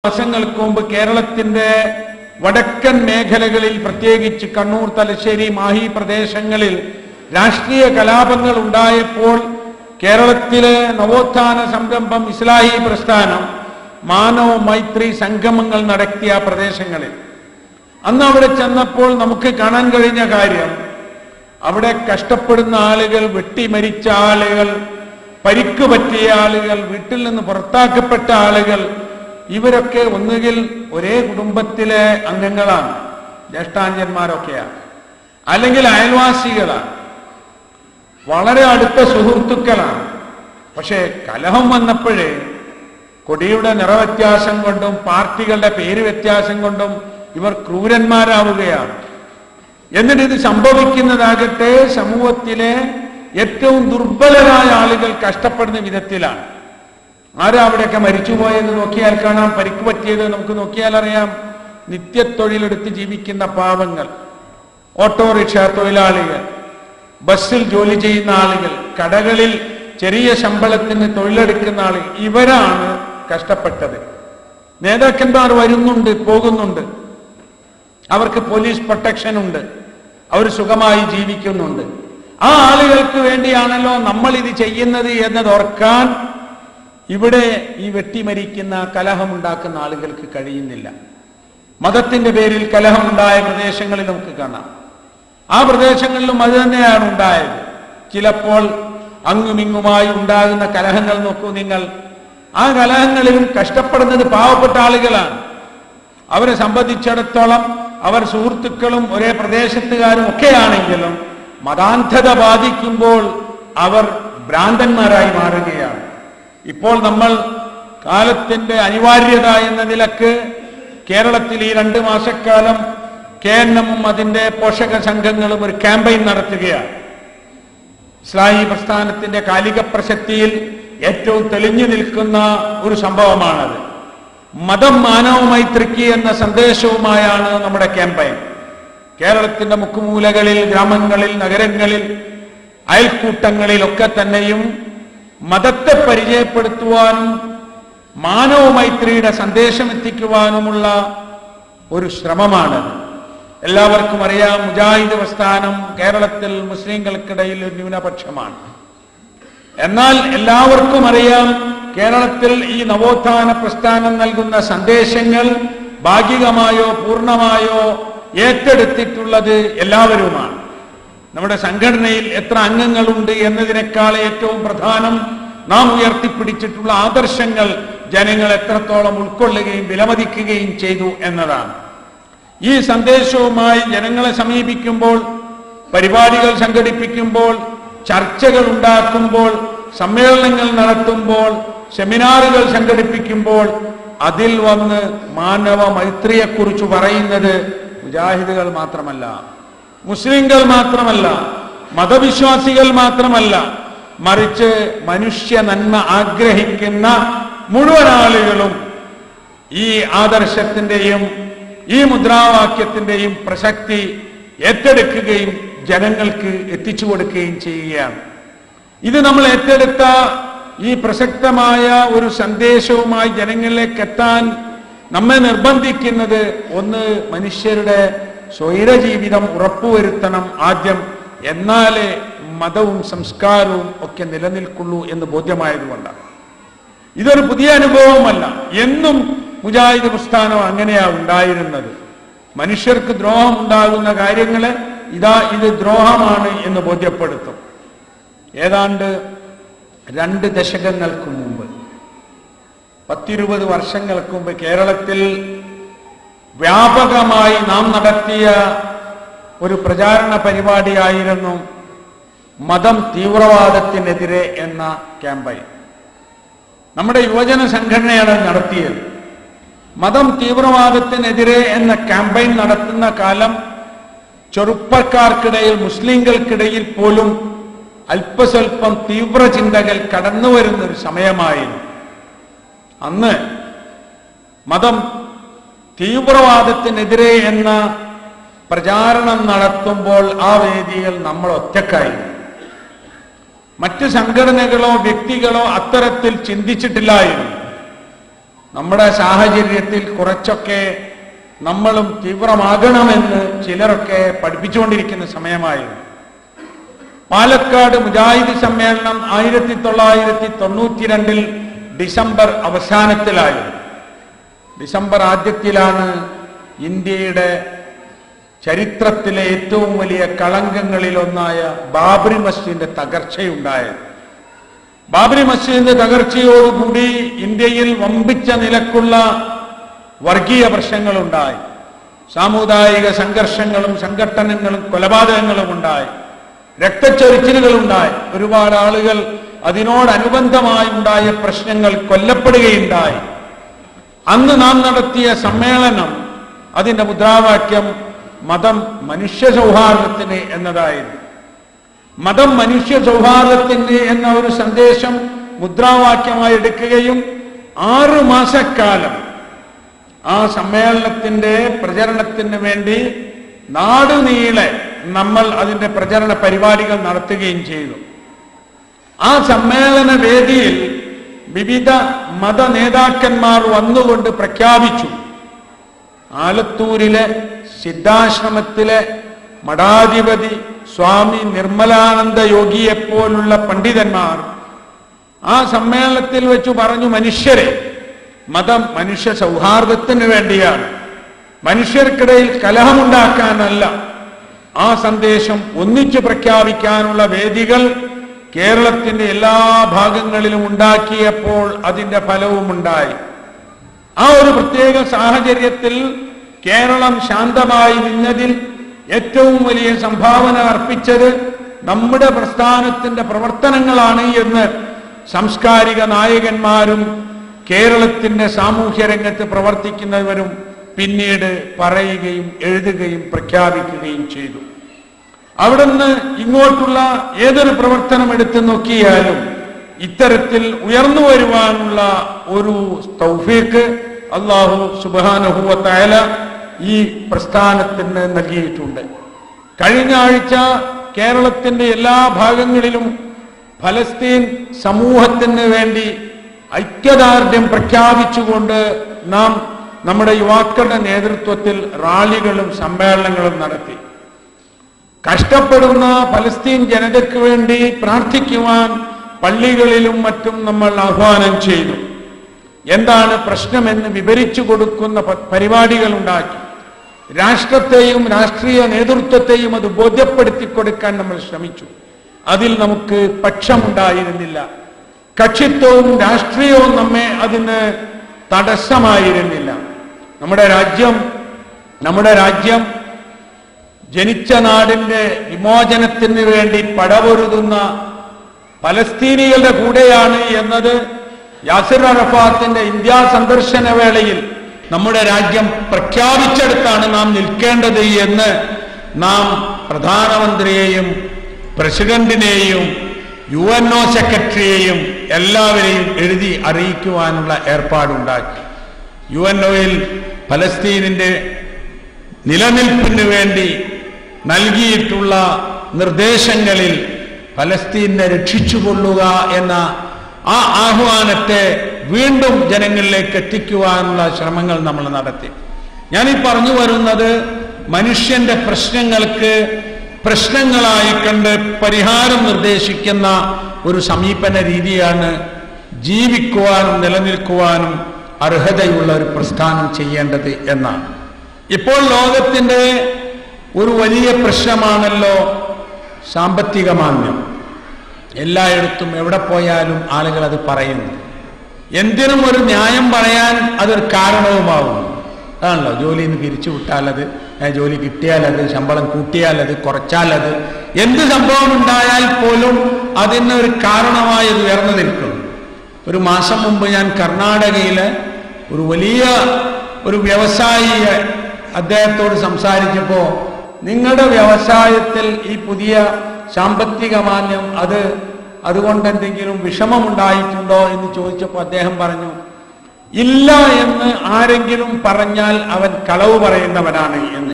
മാസങ്ങൾക്ക് മുമ്പ് കേരളത്തിന്റെ വടക്കൻ മേഖലകളിൽ പ്രത്യേകിച്ച് കണ്ണൂർ, തലശ്ശേരി, മാഹി പ്രദേശങ്ങളിൽ രാഷ്ട്രീയ കലാപങ്ങൾ ഉണ്ടായപ്പോൾ കേരളത്തിലെ നവോത്ഥാന സംരംഭം ഇസ്ലാഹി പ്രസ്ഥാനം മാനവ മൈത്രി സംഗമങ്ങൾ നടത്തിയ പ്രദേശങ്ങളിൽ അന്ന് അവിടെ ചെന്നപ്പോൾ നമുക്ക് കാണാൻ കഴിഞ്ഞ കാര്യം, അവിടെ കഷ്ടപ്പെടുന്ന ആളുകൾ, വെട്ടിമരിച്ച ആളുകൾ, പരിക്ക് പറ്റിയ ആളുകൾ, വീട്ടിൽ നിന്ന് പുറത്താക്കപ്പെട്ട ആളുകൾ, ഇവരൊക്കെ ഒന്നുകിൽ ഒരേ കുടുംബത്തിലെ അംഗങ്ങളാണ്, ജ്യേഷ്ഠാഞ്ജന്മാരൊക്കെയാണ്, അല്ലെങ്കിൽ അയൽവാസികളാണ്, വളരെ അടുത്ത സുഹൃത്തുക്കളാണ്. പക്ഷേ കലഹം വന്നപ്പോഴേ കൊടിയുടെ നിറവ്യത്യാസം കൊണ്ടും പാർട്ടികളുടെ പേര് വ്യത്യാസം കൊണ്ടും ഇവർ ക്രൂരന്മാരാവുകയാണ്. എന്നിട്ട് ഇത് സംഭവിക്കുന്നതാകട്ടെ സമൂഹത്തിലെ ഏറ്റവും ദുർബലരായ ആളുകൾ കഷ്ടപ്പെടുന്ന വിധത്തിലാണ്. ആരാ അവിടെയൊക്കെ മരിച്ചുപോയത് നോക്കിയാൽ കാണാം, പരിക്ക് പറ്റിയത് നമുക്ക് നോക്കിയാൽ അറിയാം. നിത്യത്തൊഴിലെടുത്ത് ജീവിക്കുന്ന പാവങ്ങൾ, ഓട്ടോറിക്ഷ തൊഴിലാളികൾ, ബസ്സിൽ ജോലി ചെയ്യുന്ന ആളുകൾ, കടകളിൽ ചെറിയ ശമ്പളത്തിന് തൊഴിലെടുക്കുന്ന ആളുകൾ, ഇവരാണ് കഷ്ടപ്പെട്ടത്. നേതാക്കന്മാർ വരുന്നുണ്ട്, പോകുന്നുണ്ട്, അവർക്ക് പോലീസ് പ്രൊട്ടക്ഷൻ ഉണ്ട്, അവർ സുഖമായി ജീവിക്കുന്നുണ്ട്. ആ ആളുകൾക്ക് വേണ്ടിയാണല്ലോ നമ്മൾ ഇത് ചെയ്യുന്നത് എന്നതോർക്കാൻ ഇവിടെ ഈ വെട്ടിമരിക്കുന്ന, കലഹമുണ്ടാക്കുന്ന ആളുകൾക്ക് കഴിയുന്നില്ല. മതത്തിന്റെ പേരിൽ കലഹമുണ്ടായ പ്രദേശങ്ങളിൽ നമുക്ക് കാണാം. ആ പ്രദേശങ്ങളിലും അത് തന്നെയാണ് ഉണ്ടായത്. ചിലപ്പോൾ അങ്ങുമിങ്ങുമായി ഉണ്ടാകുന്ന കലഹങ്ങൾ നോക്കൂ നിങ്ങൾ. ആ കലഹങ്ങളിലും കഷ്ടപ്പെടുന്നത് പാവപ്പെട്ട ആളുകളാണ്. അവരെ സംബന്ധിച്ചിടത്തോളം അവർ സുഹൃത്തുക്കളും ഒരേ പ്രദേശത്തുകാരും ഒക്കെയാണെങ്കിലും മതാന്ധത ബാധിക്കുമ്പോൾ അവർ ഭ്രാന്തന്മാരായി മാറുകയാണ്. ഇപ്പോൾ നമ്മൾ കാലത്തിന്റെ അനിവാര്യത എന്ന നിലക്ക് കേരളത്തിൽ ഈ 2 മാസക്കാലം KNM-ഉം അതിന്റെ പോഷക സംഘങ്ങളും ഒരു ക്യാമ്പയിൻ നടത്തുകയാണ്. ഇസ്ലാഹി പ്രസ്ഥാനത്തിന്റെ കാലിക പ്രസക്തിയിൽ ഏറ്റവും തെളിഞ്ഞു നിൽക്കുന്ന ഒരു സംഭവമാണത്. മതം മാനവ മൈത്രിക്ക് എന്ന സന്ദേശവുമായാണ് നമ്മുടെ ക്യാമ്പയിൻ. കേരളത്തിന്റെ മുക്കുമൂലകളിൽ, ഗ്രാമങ്ങളിൽ, നഗരങ്ങളിൽ, അയൽക്കൂട്ടങ്ങളിലൊക്കെ തന്നെയും മതത്തെ പരിചയപ്പെടുത്തുവാനും മാനവ മൈത്രിയുടെ സന്ദേശം എത്തിക്കുവാനുമുള്ള ഒരു ശ്രമമാണത്. എല്ലാവർക്കും അറിയാം, മുജാഹിദ് പ്രസ്ഥാനം കേരളത്തിൽ മുസ്ലിങ്ങൾക്കിടയിൽ ഒരു ന്യൂനപക്ഷമാണ്. എന്നാൽ എല്ലാവർക്കും അറിയാം, കേരളത്തിൽ ഈ നവോത്ഥാന പ്രസ്ഥാനം നൽകുന്ന സന്ദേശങ്ങൾ ഭാഗികമായോ പൂർണ്ണമായോ ഏറ്റെടുത്തിട്ടുള്ളത് എല്ലാവരുമാണ്. നമ്മുടെ സംഘടനയിൽ എത്ര അംഗങ്ങളുണ്ട് എന്നതിനേക്കാൾ ഏറ്റവും പ്രധാനം നാം ഉയർത്തിപ്പിടിച്ചിട്ടുള്ള ആദർശങ്ങൾ ജനങ്ങൾ എത്രത്തോളം ഉൾക്കൊള്ളുകയും വിലമതിക്കുകയും ചെയ്തു എന്നതാണ്. ഈ സന്ദേശവുമായി ജനങ്ങളെ സമീപിക്കുമ്പോൾ, പരിപാടികൾ സംഘടിപ്പിക്കുമ്പോൾ, ചർച്ചകൾ ഉണ്ടാക്കുമ്പോൾ, സമ്മേളനങ്ങൾ നടത്തുമ്പോൾ, സെമിനാറുകൾ സംഘടിപ്പിക്കുമ്പോൾ അതിൽ വന്ന് മാനവ മൈത്രിയെക്കുറിച്ച് പറയുന്നത് മുജാഹിദുകൾ മാത്രമല്ല, മുസ്ലിങ്ങൾ മാത്രമല്ല, മതവിശ്വാസികൾ മാത്രമല്ല, മറിച്ച് മനുഷ്യ നന്മ ആഗ്രഹിക്കുന്ന മുഴുവൻ ആളുകളും ഈ ആദർശത്തിന്റെയും ഈ മുദ്രാവാക്യത്തിന്റെയും പ്രസക്തി ഏറ്റെടുക്കുകയും ജനങ്ങൾക്ക് എത്തിച്ചു കൊടുക്കുകയും ചെയ്യുകയാണ്. ഇത് നമ്മൾ ഏറ്റെടുത്ത ഈ പ്രസക്തമായ ഒരു സന്ദേശവുമായി ജനങ്ങളിലേക്ക് എത്താൻ നമ്മെ നിർബന്ധിക്കുന്നത്, ഒന്ന്, മനുഷ്യരുടെ സ്വൈര ജീവിതം ഉറപ്പുവരുത്തണം ആദ്യം, എന്നാലേ മതവും സംസ്കാരവും ഒക്കെ നിലനിൽക്കുള്ളൂ എന്ന് ബോധ്യമായതുകൊണ്ടാണ്. ഇതൊരു പുതിയ അനുഭവമല്ല. എന്നും മുജാഹിദ് പ്രസ്ഥാനം അങ്ങനെയാണ് ഉണ്ടായിരുന്നത്. മനുഷ്യർക്ക് ദ്രോഹം ഉണ്ടാകുന്ന കാര്യങ്ങളെ ഇത് ദ്രോഹമാണ് എന്ന് ബോധ്യപ്പെടുത്തും. ഏതാണ്ട് 2 ദശകങ്ങൾക്ക് മുമ്പ്, 10-20 വർഷങ്ങൾക്ക് മുമ്പ് കേരളത്തിൽ വ്യാപകമായി നാം നടത്തിയ ഒരു പ്രചാരണ പരിപാടിയായിരുന്നു മതം തീവ്രവാദത്തിനെതിരെ എന്ന ക്യാമ്പയിൻ. നമ്മുടെ യുവജന സംഘടനയാണ് നടത്തിയത്. മതം തീവ്രവാദത്തിനെതിരെ എന്ന ക്യാമ്പയിൻ നടത്തുന്ന കാലം ചെറുപ്പക്കാർക്കിടയിൽ, മുസ്ലിങ്ങൾക്കിടയിൽ പോലും അല്പസ്വല്പം തീവ്ര ചിന്തകൾ കടന്നു വരുന്നൊരു സമയമായിരുന്നു. അന്ന് മതം തീവ്രവാദത്തിനെതിരെ എന്ന പ്രചാരണം നടത്തുമ്പോൾ ആ വേദികൾ നമ്മൾ ഒറ്റക്കായി. മറ്റ് സംഘടനകളോ വ്യക്തികളോ അത്തരത്തിൽ ചിന്തിച്ചിട്ടില്ലായിരുന്നു. നമ്മുടെ സാഹചര്യത്തിൽ കുറച്ചൊക്കെ നമ്മളും തീവ്രമാകണമെന്ന് ചിലരൊക്കെ പഠിപ്പിച്ചുകൊണ്ടിരിക്കുന്ന സമയമായിരുന്നു. പാലക്കാട് മുജാഹിദ് സമ്മേളനം 1992 ഡിസംബർ അവസാനത്തിലായിരുന്നു. ഡിസംബർ ആദ്യത്തിലാണ് ഇന്ത്യയുടെ ചരിത്രത്തിലെ ഏറ്റവും വലിയ കളങ്കങ്ങളിലൊന്നായ ബാബറി മസ്ജിദിന്റെ തകർച്ചയുണ്ടായത്. ബാബറി മസ്ജിദിന്റെ തകർച്ചയോടുകൂടി ഇന്ത്യയിൽ വമ്പിച്ച നിലക്കുള്ള വർഗീയ പ്രശ്നങ്ങളുണ്ടായി. സാമുദായിക സംഘർഷങ്ങളും സംഘട്ടനങ്ങളും കൊലപാതകങ്ങളും ഉണ്ടായി. രക്തച്ചൊരിച്ചിലുകളുണ്ടായി. ഒരുപാട് ആളുകൾ അതിനോടനുബന്ധമായി ഉണ്ടായ പ്രശ്നങ്ങൾ കൊല്ലപ്പെടുകയുണ്ടായി. അന്ന് നാം നടത്തിയ സമ്മേളനം അതിന്റെ മുദ്രാവാക്യം മതം മനുഷ്യ സൗഹാർദ്ദത്തിന് എന്നതായിരുന്നു. മതം മനുഷ്യ സൗഹാർദ്ദത്തിന് എന്ന ഒരു സന്ദേശം മുദ്രാവാക്യമായി എടുക്കുകയും 6 മാസക്കാലം ആ സമ്മേളനത്തിന്റെ പ്രചരണത്തിന് വേണ്ടി നാടുനീളെ നമ്മൾ അതിന്റെ പ്രചരണ പരിപാടികൾ നടത്തുകയും ചെയ്തു. ആ സമ്മേളന വേദിയിൽ വിവിധ മത നേതാക്കന്മാർ വന്നുകൊണ്ട് പ്രഖ്യാപിച്ചു, ആലത്തൂരിലെ സിദ്ധാശ്രമത്തിലെ മഠാധിപതി സ്വാമി നിർമ്മലാനന്ദ യോഗിയെപ്പോലുള്ള പണ്ഡിതന്മാർ ആ സമ്മേളനത്തിൽ വെച്ച് പറഞ്ഞു, മനുഷ്യരെ, മതം മനുഷ്യ സൗഹാർദ്ദത്തിന് വേണ്ടിയാണ്, മനുഷ്യർക്കിടയിൽ കലഹമുണ്ടാക്കാനല്ല. ആ സന്ദേശം ഒന്നിച്ചു പ്രഖ്യാപിക്കാനുള്ള വേദികൾ കേരളത്തിന്റെ എല്ലാ ഭാഗങ്ങളിലും ഉണ്ടാക്കിയപ്പോൾ അതിന്റെ ഫലവും ഉണ്ടായി. ആ ഒരു പ്രത്യേക സാഹചര്യത്തിൽ കേരളം ശാന്തമായി നിന്നതിൽ ഏറ്റവും വലിയ സംഭാവന അർപ്പിച്ചത് നമ്മുടെ പ്രസ്ഥാനത്തിന്റെ പ്രവർത്തനങ്ങളാണ് എന്ന് സാംസ്കാരിക നായകന്മാരും കേരളത്തിന്റെ സാമൂഹ്യ രംഗത്ത് പ്രവർത്തിക്കുന്നവരും പിന്നീട് പറയുകയും എഴുതുകയും പ്രഖ്യാപിക്കുകയും ചെയ്തു. അവിടുന്ന് ഇങ്ങോട്ടുള്ള ഏതൊരു പ്രവർത്തനം എടുത്തു നോക്കിയാലും ഇത്തരത്തിൽ ഉയർന്നു വരുവാനുള്ള ഒരു തൗഫീഖ് അല്ലാഹു സുബ്ഹാനഹു വ തആല ഈ പ്രസ്ഥാനത്തിന് നൽകിയിട്ടുണ്ട്. കഴിഞ്ഞ ആഴ്ച കേരളത്തിന്റെ എല്ലാ ഭാഗങ്ങളിലും ഫലസ്തീൻ സമൂഹത്തിന് വേണ്ടി ഐക്യദാർഢ്യം പ്രഖ്യാപിച്ചുകൊണ്ട് നാം നമ്മുടെ യുവാക്കളുടെ നേതൃത്വത്തിൽ റാലികളും സമ്മേളനങ്ങളും നടത്തി. കഷ്ടപ്പെടുന്ന ഫലസ്തീൻ ജനതയ്ക്ക് വേണ്ടി പ്രാർത്ഥിക്കുവാൻ പള്ളികളിലും മറ്റും നമ്മൾ ആഹ്വാനം ചെയ്തു. എന്താണ് പ്രശ്നമെന്ന് വിവരിച്ചു കൊടുക്കുന്ന പരിപാടികൾ ഉണ്ടാക്കി. രാഷ്ട്രത്തെയും രാഷ്ട്രീയ നേതൃത്വത്തെയും അത് ബോധ്യപ്പെടുത്തി കൊടുക്കാൻ നമ്മൾ ശ്രമിച്ചു. അതിൽ നമുക്ക് പക്ഷമുണ്ടായിരുന്നില്ല. കക്ഷിത്വവും രാഷ്ട്രീയവും നമ്മെ അതിന് തടസ്സമായിരുന്നില്ല. നമ്മുടെ രാജ്യം ജനിച്ച നാടിന്റെ വിമോചനത്തിന് വേണ്ടി പടപൊരുതുന്ന ഫലസ്തീനികളുടെ കൂടെയാണ് എന്നത് യാസിർ അറഫാത്തിന്റെ ഇന്ത്യ സന്ദർശന വേളയിൽ നമ്മുടെ രാജ്യം പ്രഖ്യാപിച്ചെടുത്താണ് നാം നിൽക്കേണ്ടത് എന്ന് നാം പ്രധാനമന്ത്രിയെയും പ്രസിഡന്റിനെയും UNO സെക്രട്ടറിയെയും എല്ലാവരെയും എഴുതി അറിയിക്കുവാനുള്ള ഏർപ്പാടുണ്ടാക്കി. UNOയിൽ ഫലസ്തീനിന്റെ നിലനിൽപ്പിന് വേണ്ടി നൽകിയിട്ടുള്ള നിർദ്ദേശങ്ങളിൽ ഫലസ്തീനെ രക്ഷിച്ചുകൊള്ളുക എന്ന ആ ആഹ്വാനത്തെ വീണ്ടും ജനങ്ങളിലേക്ക് എത്തിക്കുവാനുള്ള ശ്രമങ്ങൾ നമ്മൾ നടത്തി. ഞാനീ പറഞ്ഞു വരുന്നത് മനുഷ്യന്റെ പ്രശ്നങ്ങൾക്ക് പ്രശ്നങ്ങളായി കണ്ട് പരിഹാരം നിർദ്ദേശിക്കുന്ന ഒരു സമീപന രീതിയാണ് ജീവിക്കുവാനും നിലനിൽക്കുവാനും അർഹതയുള്ള ഒരു പ്രസ്ഥാനം ചെയ്യേണ്ടത് എന്നാണ്. ഇപ്പോൾ ലോകത്തിന്റെ ഒരു വലിയ പ്രശ്നമാണല്ലോ സാമ്പത്തിക മാന്ദ്യം. എല്ലായിടത്തും എവിടെ പോയാലും ആളുകൾ അത് പറയുന്നു. എന്തിനും ഒരു ന്യായം പറയാൻ അതൊരു കാരണവുമാകുന്നു. അതാണല്ലോ, ജോലിയിൽ നിന്ന് പിരിച്ചു വിട്ടാലത്, ജോലി കിട്ടിയാലത്, ശമ്പളം കൂട്ടിയാലത്, കുറച്ചാലത്, എന്ത് സംഭവം ഉണ്ടായാൽ പോലും അതിനൊരു കാരണമായി അത് ഉയർന്നു നിൽക്കുന്നു. ഒരു മാസം മുമ്പ് ഞാൻ കർണാടകയിലെ ഒരു വലിയ ഒരു വ്യവസായി അദ്ദേഹത്തോട് സംസാരിച്ചപ്പോൾ, നിങ്ങളുടെ വ്യവസായത്തിൽ ഈ പുതിയ സാമ്പത്തിക മാന്ദ്യം അതുകൊണ്ട് എന്തെങ്കിലും വിഷമമുണ്ടായിട്ടുണ്ടോ എന്ന് ചോദിച്ചപ്പോൾ അദ്ദേഹം പറഞ്ഞു, ഇല്ല എന്ന് ആരെങ്കിലും പറഞ്ഞാൽ അവൻ കളവ് പറയുന്നവനാണ് എന്ന്.